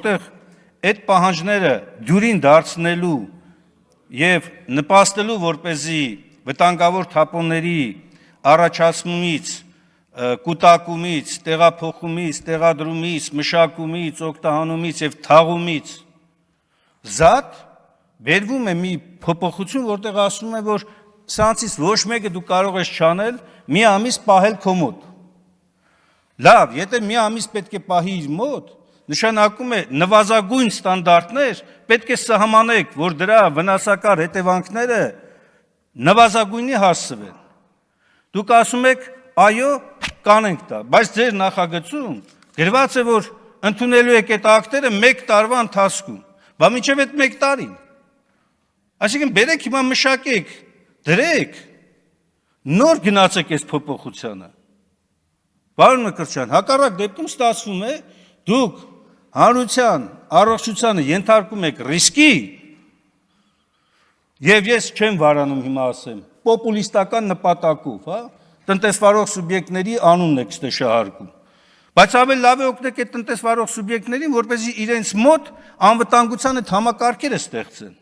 որտեղ այդ պահանջները դյուրին դարձնելու եւ նպաստելու, որպեսզի վտանգավոր թափոնների առաջացումից, կուտակումից, տեղափոխումից, տեղադրումից, մշակումից, օգտահանումից եւ թաղումից զատ վերվում է մի փոփոխություն, որտեղ ասում է, որ սրանցից ոչ մեկը դու կարող ես չանել մի ամիս պահել քո մոտ։ Լավ, եթե մի ամիս պետք է պահի իր մոտ, նշանակում է նվազագույն ստանդարտներ պետք է սահմանեք, որ դրա վնասակար հետևանքները նվազագույնի հասցվեն։ Դուք ասում եք, այո, կանենք դա, բայց ձեր նախագծում գրված է, որ ընդունելու եք այդ ակտերը 1 տարվա ընթացքում, բա մինչև այդ 1 տարին։ Այսինքն բերեք հիմա մշակեք, դրեք, նոր գնացեք այս փոփոխությանը։ Պարոն Մկրտչյան, հակառակ դեպքում ստացվում է, դուք հանրության առողջությանը ենթարկում եք ռիսկի, եւ ես չեմ վարանում հիմա ասեմ, պոպուլիստական նպատակով, հա, տնտեսվարող սուբյեկտների անունն եք ստե շահարկում։ Բայց ավելի լավ է օգնեք այդ տնտեսվարող սուբյեկտներին, որպեսզի իրենց մոտ անվտանգության այդ համակարգերը ստեղծեն։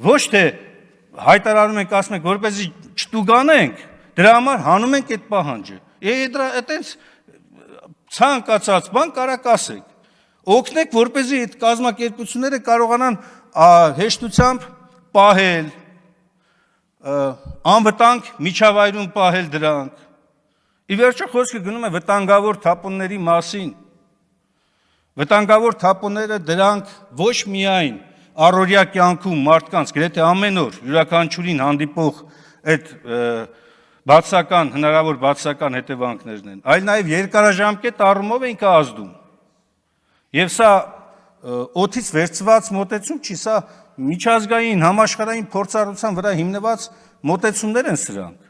Ոչ թե հայտարարում ենք, ասում ենք, որպեսզի չտուգանենք, դրա համար հանում ենք այդ պահանջը։ Դրա այտենց ցանկացած բան կարակ ասեք։ Օգնեք, որպեսզի այդ կազմակերպությունները կարողանան հեշտությամբ պահել, անվտանգ միջավայրում պահել դրանք։ Ի վերջո խոսքը գնում է վտանգավոր թափոնների մասին։ Վտանգավոր թափոնները դրանք ոչ միայն առօրյա կյանքում մարդկանց գրեթե ամեն օր յուրաքանչյուրին հանդիպող այդ հնարավոր բացասական հետևանքներն են, այլ նաև երկարաժամկետ առումով են կազդում։ Եվ սա օդից վերցված մոտեցում չի, սա միջազգային համաշխարհային փորձառության վրա հիմնված մոտեցումներ են սրանք։